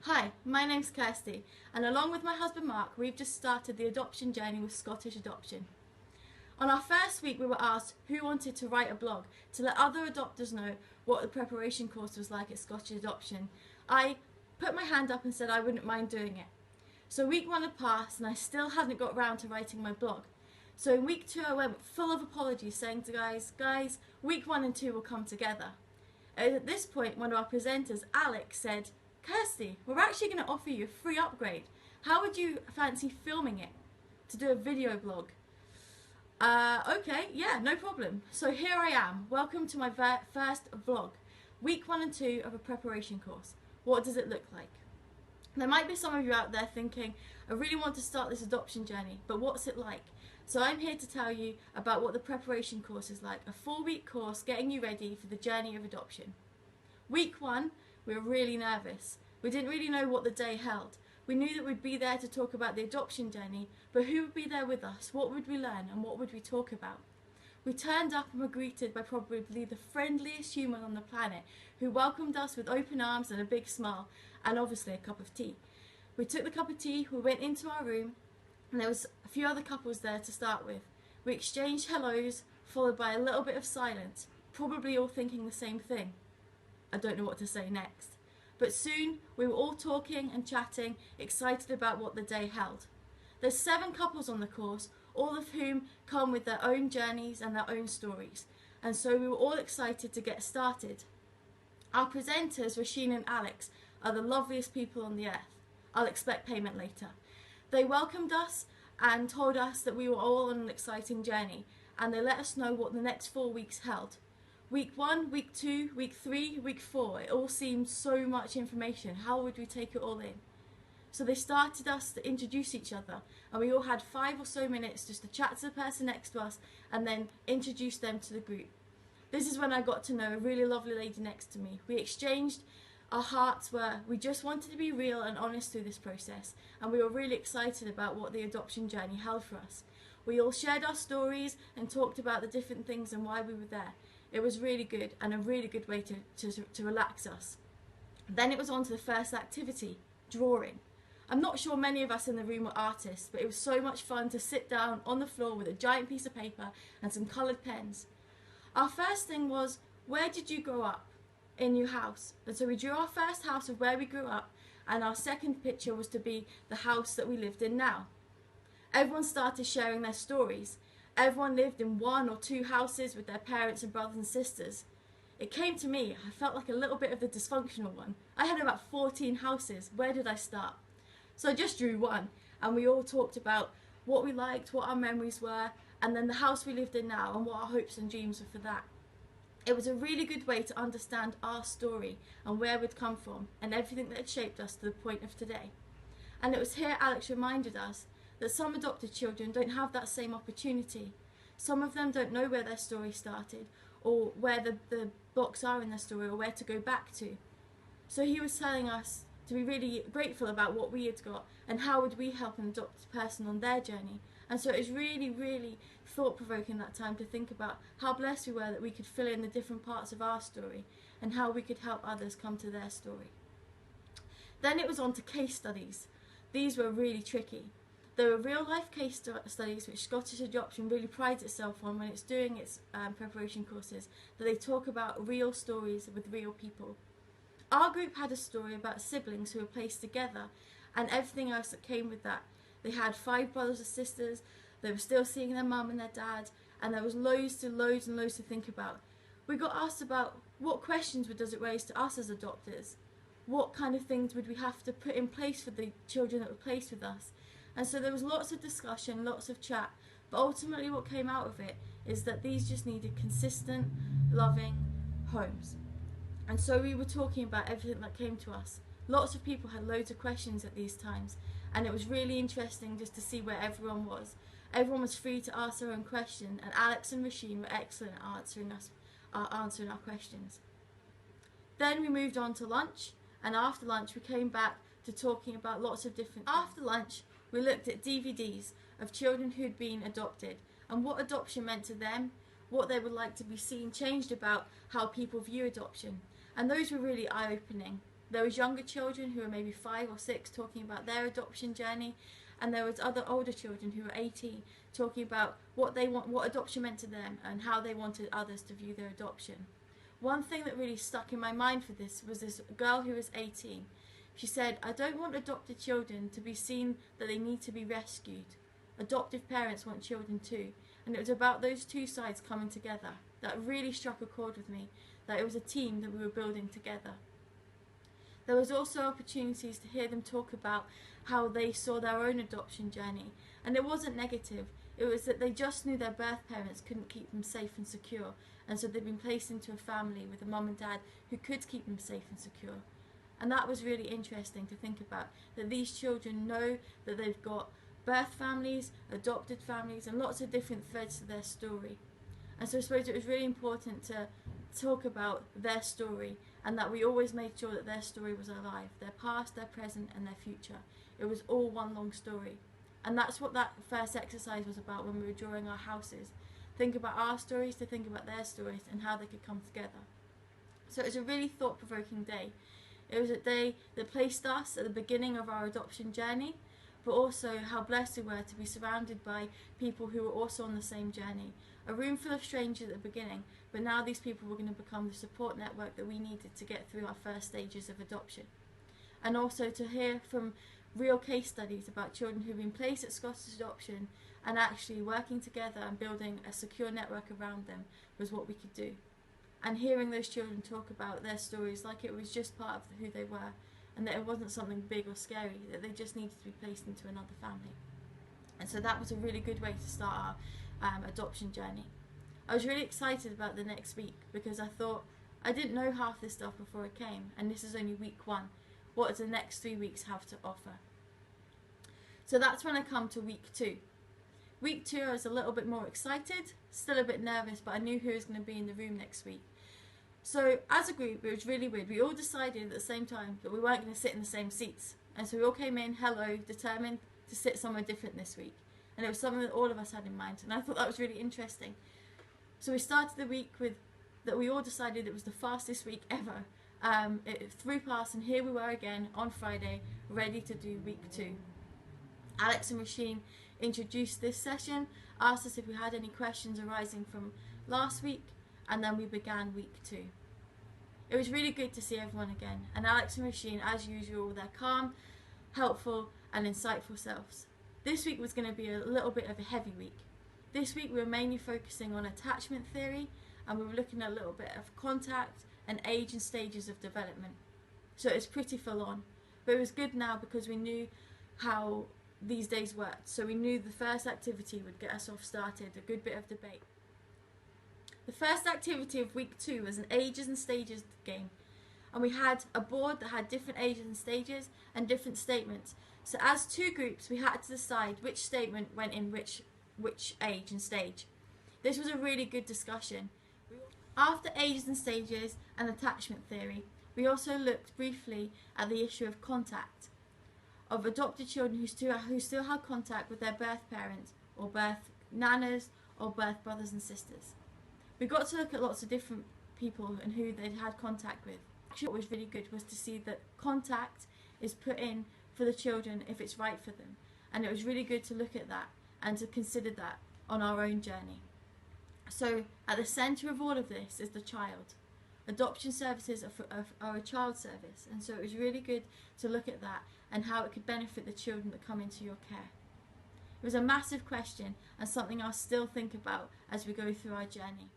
Hi, my name's Kirsty, and along with my husband Mark, we've just started the adoption journey with Scottish Adoption. On our first week, we were asked who wanted to write a blog to let other adopters know what the preparation course was like at Scottish Adoption. I put my hand up and said I wouldn't mind doing it. So week 1 had passed and I still hadn't got round to writing my blog. So in week 2 I went full of apologies, saying to guys, week 1 and 2 will come together. At this point, one of our presenters, Alex, said, Kirsty, we're actually going to offer you a free upgrade. How would you fancy filming it to do a video blog? Okay, yeah, no problem. So here I am. Welcome to my first vlog. Week 1 and 2 of a preparation course. What does it look like? There might be some of you out there thinking, I really want to start this adoption journey, but what's it like? So I'm here to tell you about what the preparation course is like, a 4-week course getting you ready for the journey of adoption. Week 1, we were really nervous. We didn't really know what the day held. We knew that we'd be there to talk about the adoption journey, but who would be there with us? What would we learn and what would we talk about? We turned up and were greeted by probably the friendliest human on the planet, who welcomed us with open arms and a big smile, and obviously a cup of tea. We took the cup of tea, we went into our room, and there was a few other couples there to start with. We exchanged hellos, followed by a little bit of silence, probably all thinking the same thing. I don't know what to say next. But soon we were all talking and chatting, excited about what the day held. There's 7 couples on the course, all of whom come with their own journeys and their own stories, and so we were all excited to get started. Our presenters, Rasheen and Alex, are the loveliest people on the earth. I'll expect payment later. They welcomed us and told us that we were all on an exciting journey, and they let us know what the next 4 weeks held. Week 1, week 2, week 3, week 4, it all seemed so much information. How would we take it all in? So they started us to introduce each other, and we all had 5 or so minutes just to chat to the person next to us and then introduce them to the group. This is when I got to know a really lovely lady next to me. We exchanged our hearts where we just wanted to be real and honest through this process, and we were really excited about what the adoption journey held for us. We all shared our stories and talked about the different things and why we were there. It was really good and a really good way to relax us. Then it was on to the first activity, drawing. I'm not sure many of us in the room were artists, but it was so much fun to sit down on the floor with a giant piece of paper and some coloured pens. Our first thing was, where did you grow up in your house? And so we drew our first house of where we grew up, and our second picture was to be the house that we lived in now. Everyone started sharing their stories. Everyone lived in 1 or 2 houses with their parents and brothers and sisters. It came to me, I felt like a little bit of the dysfunctional one. I had about 14 houses. Where did I start? So I just drew one, and we all talked about what we liked, what our memories were, and then the house we lived in now and what our hopes and dreams were for that. It was a really good way to understand our story and where we'd come from and everything that had shaped us to the point of today. And it was here Alex reminded us that some adopted children don't have that same opportunity. Some of them don't know where their story started, or where the blocks are in their story, or where to go back to. So he was telling us to be really grateful about what we had got and how would we help an adopted person on their journey. And so it was really, really thought-provoking that time to think about how blessed we were that we could fill in the different parts of our story and how we could help others come to their story. Then it was on to case studies. These were really tricky. There were real-life case studies which Scottish Adoption really prides itself on when it's doing its preparation courses, that they talk about real stories with real people. Our group had a story about siblings who were placed together and everything else that came with that. They had 5 brothers and sisters, they were still seeing their mum and their dad, and there was loads and loads to think about. We got asked about what questions does it raise to us as adopters? What kind of things would we have to put in place for the children that were placed with us? And so there was lots of discussion, lots of chat, but ultimately what came out of it is that these just needed consistent, loving homes. And so we were talking about everything that came to us. Lots of people had loads of questions at these times, and it was really interesting just to see where everyone was. Everyone was free to ask their own question, and Alex and Rasheen were excellent at answering our questions. Then we moved on to lunch, and after lunch we came back to talking about lots of different things. After lunch we looked at DVDs of children who'd been adopted and what adoption meant to them, what they would like to be seen changed about how people view adoption, and those were really eye-opening. There was younger children who were maybe 5 or 6 talking about their adoption journey, and there was other older children who were 18 talking about what adoption meant to them and how they wanted others to view their adoption. One thing that really stuck in my mind for this was this girl who was 18. She said, "I don't want adopted children to be seen that they need to be rescued. Adoptive parents want children too." And it was about those two sides coming together that really struck a chord with me, that it was a team that we were building together. There was also opportunities to hear them talk about how they saw their own adoption journey, and it wasn't negative. It was that they just knew their birth parents couldn't keep them safe and secure, and so they'd been placed into a family with a mum and dad who could keep them safe and secure. And that was really interesting to think about, that these children know that they've got birth families, adopted families, and lots of different threads to their story. And so I suppose it was really important to talk about their story, and that we always made sure that their story was alive, their past, their present, and their future. It was all one long story. And that's what that first exercise was about when we were drawing our houses. Think about our stories to think about their stories and how they could come together. So it was a really thought-provoking day. It was a day that placed us at the beginning of our adoption journey, but also how blessed we were to be surrounded by people who were also on the same journey. A room full of strangers at the beginning, but now these people were going to become the support network that we needed to get through our first stages of adoption. And also to hear from real case studies about children who've been placed at Scottish Adoption and actually working together and building a secure network around them was what we could do. And hearing those children talk about their stories like it was just part of who they were, and that it wasn't something big or scary, that they just needed to be placed into another family. And so that was a really good way to start our adoption journey. I was really excited about the next week because I thought I didn't know half this stuff before I came, and this is only week 1. What does the next 3 weeks have to offer? So that's when I come to week 2. Week 2 I was a little bit more excited, still a bit nervous, but I knew who was going to be in the room next week. So as a group, it was really weird. We all decided at the same time that we weren't going to sit in the same seats. And so we all came in, hello, determined to sit somewhere different this week. And it was something that all of us had in mind. And I thought that was really interesting. So we started the week with that we all decided it was the fastest week ever. It threw past, and here we were again on Friday, ready to do week 2. Alex and Rasheen introduced this session, asked us if we had any questions arising from last week, and then we began week 2. It was really good to see everyone again, and Alex and Rasheen, as usual, with their calm, helpful and insightful selves. This week was going to be a little bit of a heavy week. This week we were mainly focusing on attachment theory, and we were looking at a little bit of contact and age and stages of development. So it was pretty full on, but it was good now because we knew how these days worked. So we knew the first activity would get us off started, a good bit of debate. The first activity of week 2 was an ages and stages game, and we had a board that had different ages and stages and different statements. So as 2 groups we had to decide which statement went in which age and stage. This was a really good discussion. After ages and stages and attachment theory, we also looked briefly at the issue of contact, of adopted children who still had contact with their birth parents or birth nanas or birth brothers and sisters. We got to look at lots of different people and who they'd had contact with. Actually, what was really good was to see that contact is put in for the children if it's right for them, and it was really good to look at that and to consider that on our own journey. So at the centre of all of this is the child. Adoption services are a child service, and so it was really good to look at that and how it could benefit the children that come into your care. It was a massive question and something I'll still think about as we go through our journey.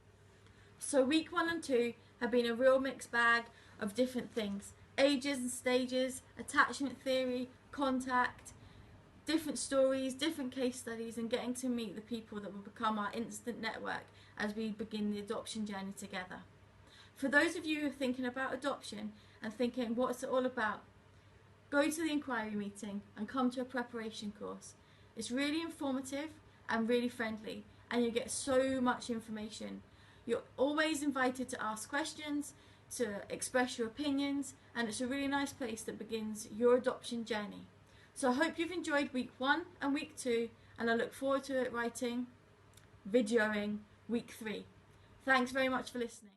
So week 1 and 2 have been a real mixed bag of different things: ages and stages, attachment theory, contact, different stories, different case studies, and getting to meet the people that will become our instant network as we begin the adoption journey together. For those of you who are thinking about adoption and thinking, what's it all about? Go to the inquiry meeting and come to a preparation course. It's really informative and really friendly, and you get so much information. You're always invited to ask questions, to express your opinions, and it's a really nice place that begins your adoption journey. So I hope you've enjoyed week 1 and week 2, and I look forward to videoing week 3. Thanks very much for listening.